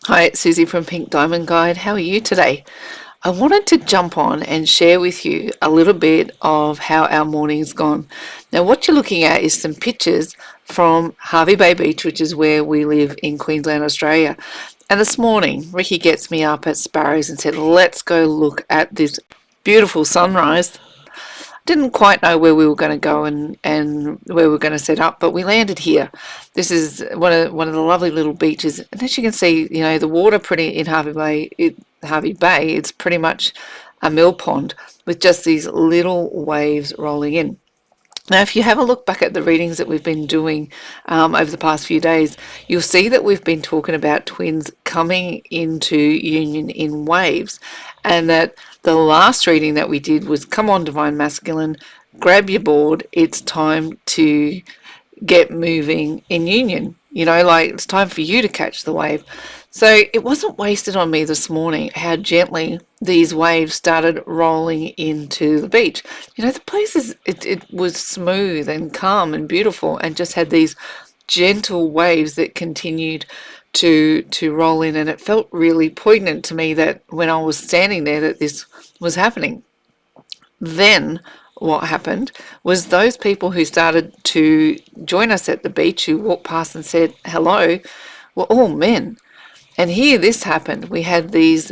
Hi, it's Susie from Pink Diamond Guide. How are you today? I wanted to jump on and share with you a little bit of how our morning's gone. Now, what you're looking at is some pictures from Hervey Bay Beach, which is where we live in Queensland, Australia. And this morning, Ricky gets me up at Sparrows and said, let's go look at this beautiful sunrise. Didn't quite know where we were going to go and where we were going to set up, but we landed here. This is one of the lovely little beaches, and as you can see, the water pretty in Harvey Bay, it's pretty much a mill pond with just these little waves rolling in. Now, if you have a look back at the readings that we've been doing over the past few days, you'll see that we've been talking about twins coming into union in waves, and that the last reading that we did was come on, Divine Masculine, grab your board, it's time to get moving in union. Like it's time for you to catch the wave. So it wasn't wasted on me this morning how gently these waves started rolling into the beach. The place it was smooth and calm and beautiful and just had these gentle waves that continued to roll in, and it felt really poignant to me that when I was standing there that this was happening. Then what happened was those people who started to join us at the beach, who walked past and said hello, were all men. And here this happened. We had these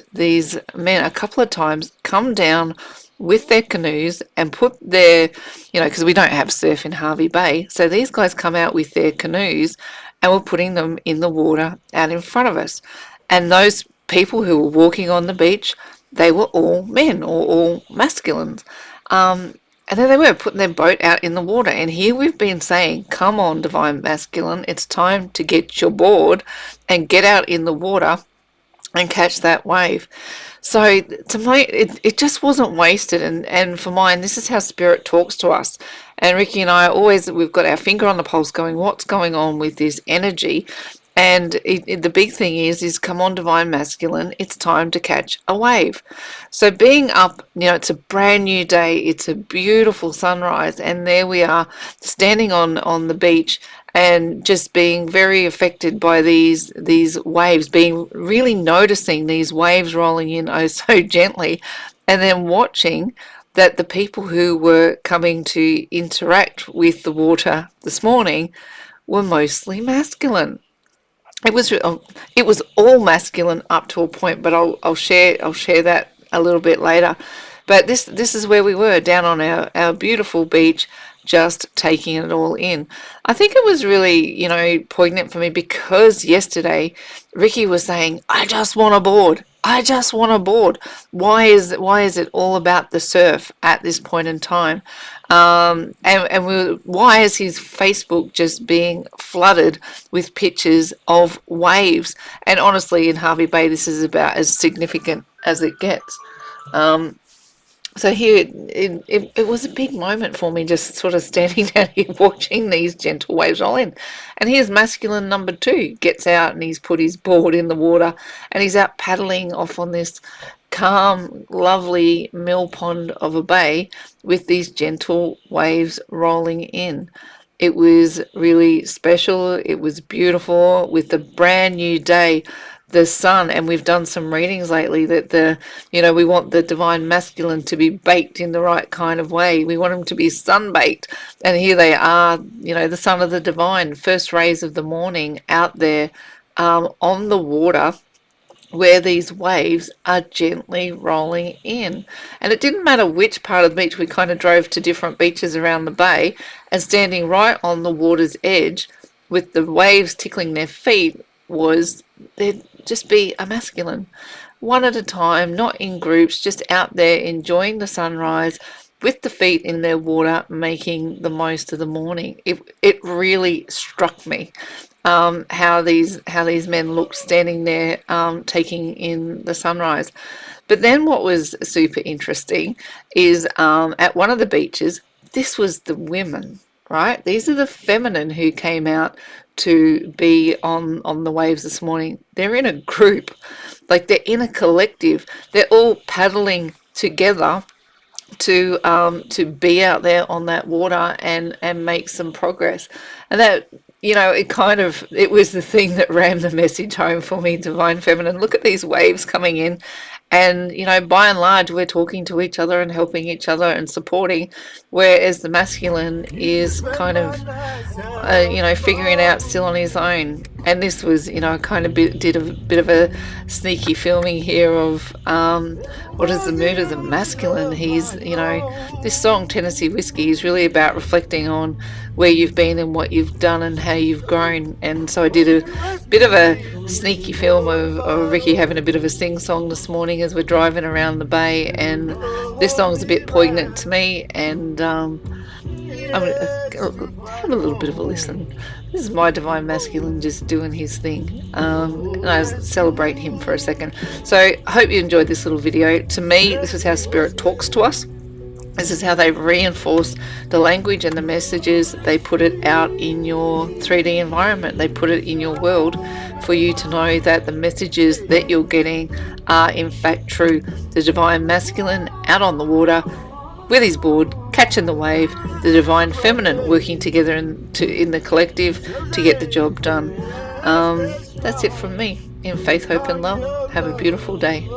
men a couple of times come down with their canoes and put their, because we don't have surf in Hervey Bay, so these guys come out with their canoes and were putting them in the water out in front of us. And those people who were walking on the beach, they were all men or all masculines. And then they were putting their boat out in the water. And here we've been saying, come on, Divine Masculine, it's time to get your board and get out in the water and catch that wave. So to me, it just wasn't wasted. And for mine, this is how Spirit talks to us. And Ricky and I we've got our finger on the pulse going, what's going on with this energy? And the big thing is come on, Divine Masculine, it's time to catch a wave. So being up, it's a brand new day, it's a beautiful sunrise, and there we are standing on the beach and just being very affected by these waves, being really noticing these waves rolling in oh so gently, and then watching that the people who were coming to interact with the water this morning were mostly masculine. It was all masculine up to a point, but I'll share that a little bit later. But this is where we were, down on our beautiful beach, just taking it all in. I think it was really, poignant for me because yesterday Ricky was saying, I just want a board. I just want a board. Why is it all about the surf at this point in time? Why is his Facebook just being flooded with pictures of waves? And honestly, in Hervey Bay, this is about as significant as it gets. So here, it was a big moment for me, just sort of standing down here watching these gentle waves roll in. And here's masculine number 2, gets out and he's put his board in the water and he's out paddling off on this calm, lovely mill pond of a bay with these gentle waves rolling in. It was really special. It was beautiful with the brand new day, the sun, and we've done some readings lately that we want the Divine Masculine to be baked in the right kind of way. We want them to be sun-baked, and here they are, the son of the divine, first rays of the morning out there on the water, where these waves are gently rolling in. And it didn't matter which part of the beach. We kind of drove to different beaches around the bay, and standing right on the water's edge with the waves tickling their feet was there'd just be a masculine, one at a time, not in groups, just out there enjoying the sunrise with the feet in their water, making the most of the morning. It really struck me how these men looked standing there taking in the sunrise. But then what was super interesting is at one of the beaches, this was the women, right? These are the feminine who came out to be on the waves this morning. They're in a group, like they're in a collective. They're all paddling together to be out there on that water and make some progress. And that it was the thing that rammed the message home for me, divine feminine. Look at these waves coming in. And, by and large, we're talking to each other and helping each other and supporting, whereas the masculine is kind of, figuring out still on his own. And this was, kind of did a bit of a sneaky filming here of what is the mood of the masculine. This song, Tennessee Whiskey, is really about reflecting on where you've been and what you've done and how you've grown. And so I did a bit of a sneaky film of Ricky having a bit of a sing-song this morning as we're driving around the bay. And this song's a bit poignant to me, and I'm going to have a little bit of a listen. This is my divine masculine just doing his thing, and I celebrate him for a second. So I hope you enjoyed this little video. To me, this is how spirit talks to us. This is how they reinforce the language and the messages. They put it out in your 3D environment. They put it in your world for you to know that the messages that you're getting are in fact true. The divine masculine out on the water with his board, catching the wave. The divine feminine working together in the collective to get the job done. That's it from me. In faith, hope and love. Have a beautiful day.